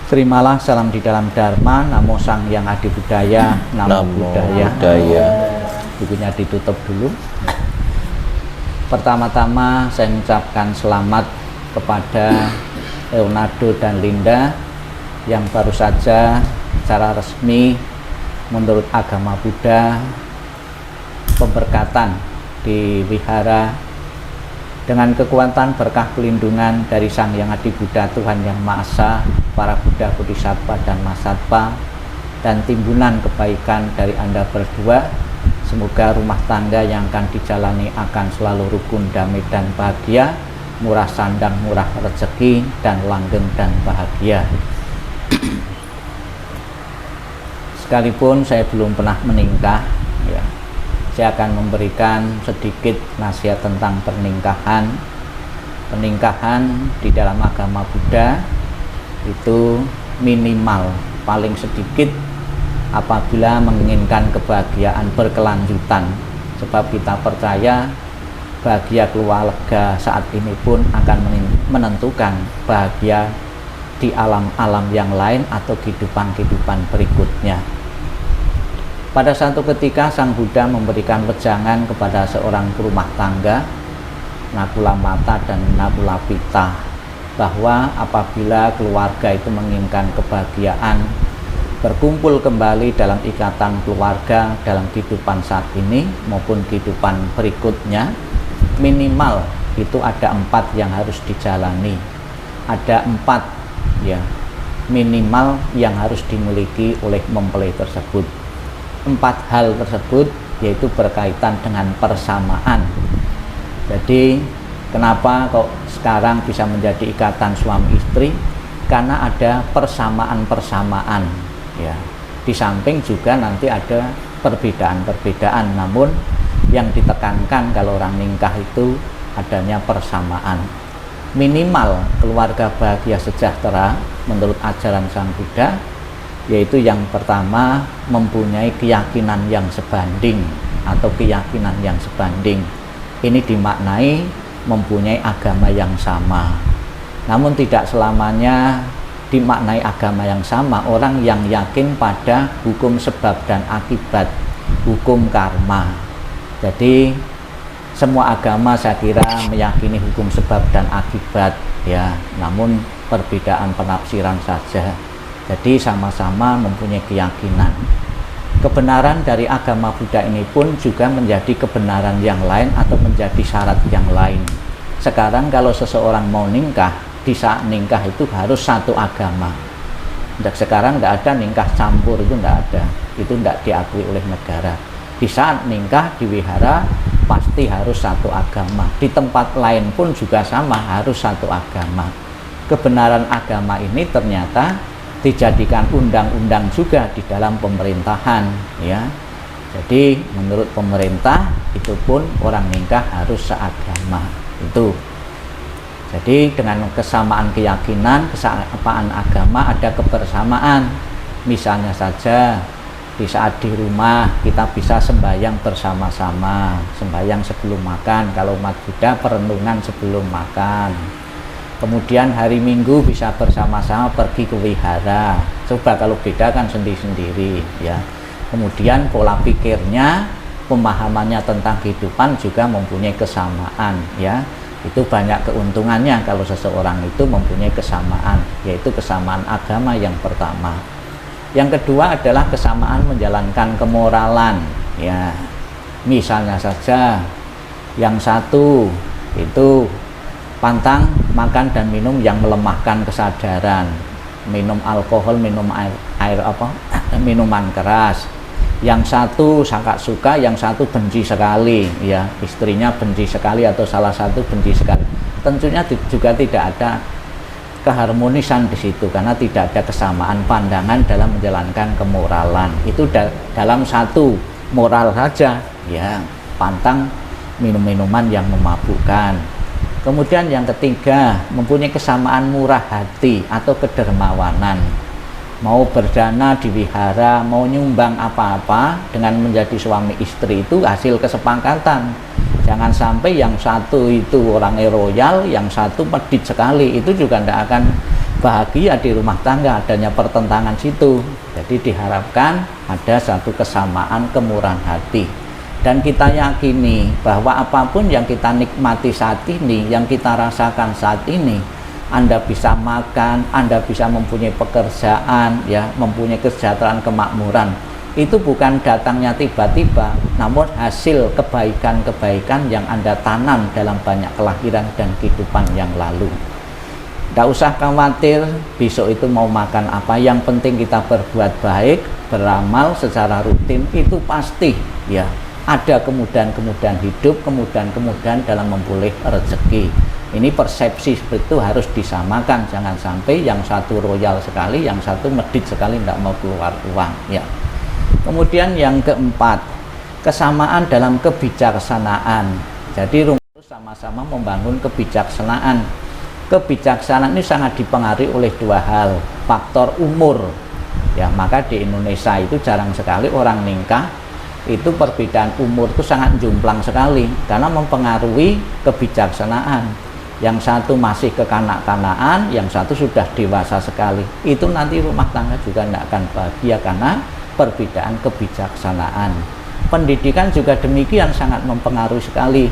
Terimalah salam di dalam Dharma, Namo Sang Yang Adi Budaya, Namo Buddhaya. Bukunya ditutup dulu. Pertama-tama saya mengucapkan selamat kepada Leonardo dan Linda yang baru saja secara resmi menurut agama Buddha pemberkatan di wihara dengan kekuatan berkah pelindungan dari Sang Yang Adi Buddha, Tuhan Yang Maha Esa, para Buddha, Bodhisattva dan Mahasattva, dan timbunan kebaikan dari Anda berdua. Semoga rumah tangga yang akan dijalani akan selalu rukun, damai dan bahagia, murah sandang, murah rezeki, dan langgeng dan bahagia. Sekalipun saya belum pernah menikah, ya, saya akan memberikan sedikit nasihat tentang pernikahan. Pernikahan di dalam agama Buddha itu minimal paling sedikit apabila menginginkan kebahagiaan berkelanjutan, sebab kita percaya bahagia keluarga saat ini pun akan menentukan bahagia di alam-alam yang lain atau kehidupan-kehidupan berikutnya. Pada satu ketika Sang Buddha memberikan wejangan kepada seorang rumah tangga, Nakula Mata dan Nakula Pita, bahwa apabila keluarga itu menginginkan kebahagiaan, berkumpul kembali dalam ikatan keluarga dalam kehidupan saat ini maupun kehidupan berikutnya, minimal itu ada 4 yang harus dijalani. Ada 4 ya minimal yang harus dimiliki oleh mempelai tersebut. 4 hal tersebut yaitu berkaitan dengan persamaan. Jadi kenapa kok sekarang bisa menjadi ikatan suami istri? Karena ada persamaan-persamaan, ya. Di samping juga nanti ada perbedaan-perbedaan, namun yang ditekankan kalau orang nikah itu adanya persamaan. Minimal keluarga bahagia sejahtera menurut ajaran Sang Buddha, yaitu yang pertama mempunyai keyakinan yang sebanding atau keyakinan yang sebanding. Ini dimaknai mempunyai agama yang sama. Namun tidak selamanya dimaknai agama yang sama. Orang yang yakin pada hukum sebab dan akibat, hukum karma. Jadi semua agama saya kira meyakini hukum sebab dan akibat, ya, namun perbedaan penafsiran saja. Jadi sama-sama mempunyai keyakinan. Kebenaran dari agama Buddha ini pun juga menjadi kebenaran yang lain atau menjadi syarat yang lain. Sekarang kalau seseorang mau nikah, di saat nikah itu harus satu agama. Sekarang tidak ada nikah campur, itu tidak ada. Itu tidak diakui oleh negara. Di saat nikah di wihara pasti harus satu agama. Di tempat lain pun juga sama, harus satu agama. Kebenaran agama ini ternyata dijadikan undang-undang juga di dalam pemerintahan, ya. Jadi menurut pemerintah itu pun orang nikah harus seagama itu. Jadi dengan kesamaan keyakinan, kesamaan agama, ada kebersamaan. Misalnya saja di saat di rumah kita bisa sembahyang bersama-sama, sembahyang sebelum makan. Kalau umat Buddha perenungan sebelum makan. Kemudian hari Minggu bisa bersama-sama pergi ke wihara. Coba kalau beda kan sendiri-sendiri, ya. Kemudian pola pikirnya, pemahamannya tentang kehidupan juga mempunyai kesamaan, ya. Itu banyak keuntungannya kalau seseorang itu mempunyai kesamaan, yaitu kesamaan agama yang pertama. Yang kedua adalah kesamaan menjalankan kemoralan, ya. Misalnya saja yang satu itu pantang makan dan minum yang melemahkan kesadaran, minum alkohol, minum minuman keras. Yang satu sangat suka, yang satu benci sekali, ya, istrinya benci sekali atau salah satu benci sekali. Tentunya juga tidak ada keharmonisan di situ karena tidak ada kesamaan pandangan dalam menjalankan kemoralan. Itu dalam satu moral saja, ya, pantang minum-minuman yang memabukkan. Kemudian yang ketiga, mempunyai kesamaan murah hati atau kedermawanan. Mau berdana di wihara, mau nyumbang apa-apa dengan menjadi suami istri itu hasil kesepakatan. Jangan sampai yang satu itu orangnya royal, yang satu medit sekali, itu juga tidak akan bahagia di rumah tangga, adanya pertentangan situ. Jadi diharapkan ada satu kesamaan kemurahan hati, dan kita yakini bahwa apapun yang kita nikmati saat ini, yang kita rasakan saat ini, Anda bisa makan, Anda bisa mempunyai pekerjaan, ya, mempunyai kesejahteraan, kemakmuran, itu bukan datangnya tiba-tiba, namun hasil kebaikan-kebaikan yang Anda tanam dalam banyak kelahiran dan kehidupan yang lalu. Tidak usah khawatir besok itu mau makan apa, yang penting kita berbuat baik, beramal secara rutin, itu pasti ya ada kemudahan-kemudahan hidup, kemudahan-kemudahan dalam memperoleh rezeki. Ini persepsi seperti itu harus disamakan, jangan sampai yang satu royal sekali, yang satu medit sekali, tidak mau keluar uang ya. Kemudian yang keempat, kesamaan dalam kebijaksanaan. Jadi rumah sama-sama membangun kebijaksanaan. Kebijaksanaan ini sangat dipengaruhi oleh dua hal, faktor umur ya, maka di Indonesia itu jarang sekali orang nikah itu perbedaan umur itu sangat jomplang sekali, karena mempengaruhi kebijaksanaan. Yang satu masih kekanak-kanakan, yang satu sudah dewasa sekali, itu nanti rumah tangga juga tidak akan bahagia karena perbedaan kebijaksanaan. Pendidikan juga demikian, sangat mempengaruhi sekali.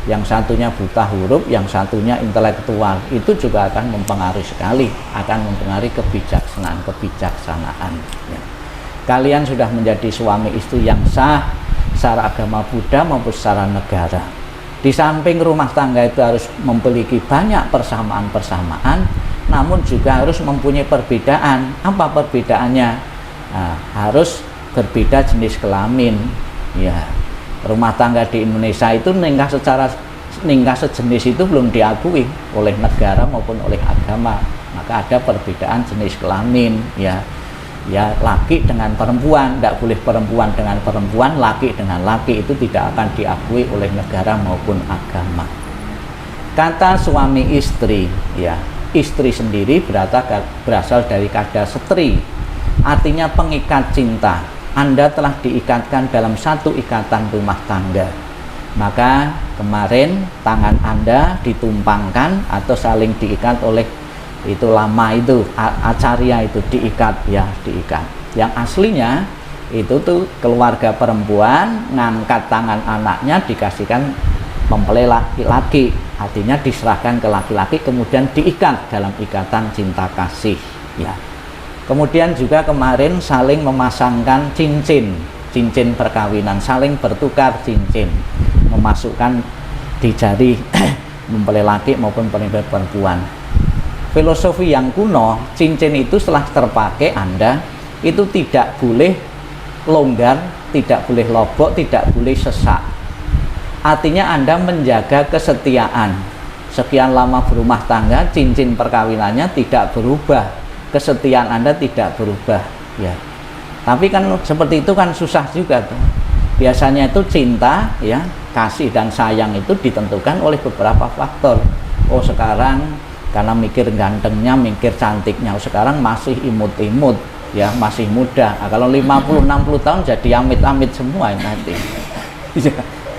Yang satunya buta huruf, yang satunya intelektual, itu juga akan mempengaruhi sekali, akan mempengaruhi kebijaksanaan ya. Kalian sudah menjadi suami istri yang sah secara agama Buddha maupun secara negara. Di samping rumah tangga itu harus memiliki banyak persamaan-persamaan, namun juga harus mempunyai perbedaan. Apa perbedaannya? Nah, harus berbeda jenis kelamin ya. Rumah tangga di Indonesia itu nikah sejenis itu belum diakui oleh negara maupun oleh agama, maka ada perbedaan jenis kelamin ya. Ya, laki dengan perempuan, tidak boleh perempuan dengan perempuan, laki dengan laki, itu tidak akan diakui oleh negara maupun agama. Kata suami istri ya, istri sendiri berasal dari kata setri, artinya pengikat cinta. Anda telah diikatkan dalam satu ikatan rumah tangga, maka kemarin tangan Anda ditumpangkan atau saling diikat oleh itu lama itu acarya, itu diikat ya, diikat. Yang aslinya itu tuh keluarga perempuan ngangkat tangan anaknya dikasihkan mempelai laki-laki, artinya diserahkan ke laki-laki kemudian diikat dalam ikatan cinta kasih ya. Kemudian juga kemarin saling memasangkan cincin perkawinan, saling bertukar cincin, memasukkan di jari mempelai laki maupun mempelai perempuan. Filosofi yang kuno, cincin itu setelah terpakai Anda itu tidak boleh longgar, tidak boleh lobok, tidak boleh sesak. Artinya Anda menjaga kesetiaan. Sekian lama berumah tangga, cincin perkawinannya tidak berubah, kesetiaan Anda tidak berubah ya. Tapi kan seperti itu kan susah juga tuh. Biasanya itu cinta ya, kasih dan sayang itu ditentukan oleh beberapa faktor. Oh sekarang karena mikir gantengnya, mikir cantiknya, sekarang masih imut-imut ya, masih muda. Nah, kalau 50-60 tahun jadi amit-amit semua nanti.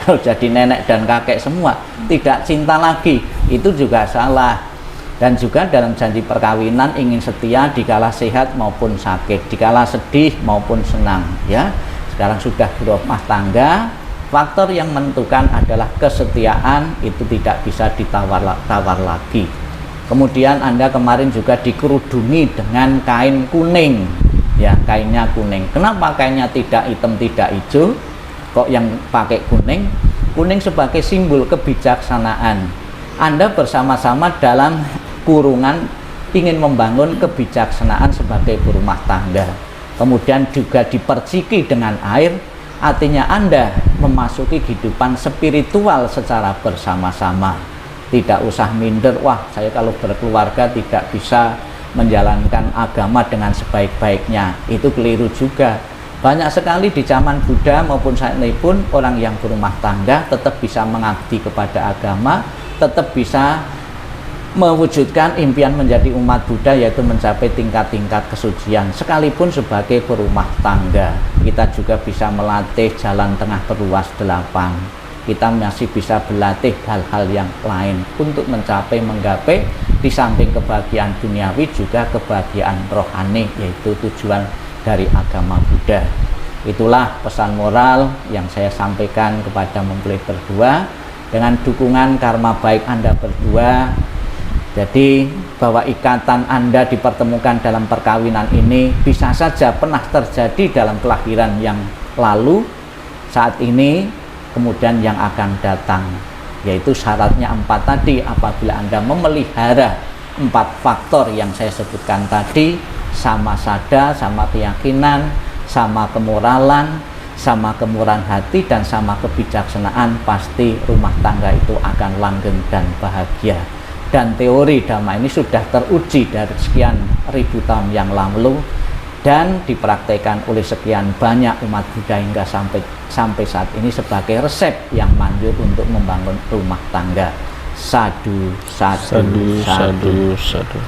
Kalau jadi nenek dan kakek semua tidak cinta lagi, itu juga salah. Dan juga dalam janji perkawinan ingin setia dikala sehat maupun sakit, dikala sedih maupun senang ya. Sekarang sudah berumah tangga, faktor yang menentukan adalah kesetiaan, itu tidak bisa ditawar lagi. Kemudian Anda kemarin juga dikerudungi dengan kain kuning ya, kainnya kuning. Kenapa kainnya tidak hitam, tidak hijau, kok yang pakai kuning? Kuning sebagai simbol kebijaksanaan. Anda bersama-sama dalam kurungan ingin membangun kebijaksanaan sebagai berumah tangga. Kemudian juga diperciki dengan air, artinya Anda memasuki kehidupan spiritual secara bersama-sama. Tidak usah minder, wah saya kalau berkeluarga tidak bisa menjalankan agama dengan sebaik-baiknya. Itu keliru juga. Banyak sekali di zaman Buddha maupun saat ini pun orang yang berumah tangga tetap bisa mengabdi kepada agama, tetap bisa mewujudkan impian menjadi umat Buddha, yaitu mencapai tingkat-tingkat kesucian. Sekalipun sebagai berumah tangga, kita juga bisa melatih jalan tengah berluas 8. kita masih bisa berlatih hal-hal yang lain untuk menggapai di samping kebahagiaan duniawi juga kebahagiaan rohani, yaitu tujuan dari agama Buddha. Itulah pesan moral yang saya sampaikan kepada mempelai berdua dengan dukungan karma baik Anda berdua. Jadi bahwa ikatan Anda dipertemukan dalam perkawinan ini bisa saja pernah terjadi dalam kelahiran yang lalu, saat ini, kemudian yang akan datang, yaitu syaratnya 4 tadi. Apabila Anda memelihara 4 faktor yang saya sebutkan tadi, sama sadar, sama keyakinan, sama kemoralan, sama kemurahan hati, dan sama kebijaksanaan, pasti rumah tangga itu akan langgeng dan bahagia. Dan teori Dhamma ini sudah teruji dari sekian ribu tahun yang lalu dan dipraktekkan oleh sekian banyak umat Buddha hingga sampai saat ini sebagai resep yang manjur untuk membangun rumah tangga. Sadu, sadu, sadu, sadu.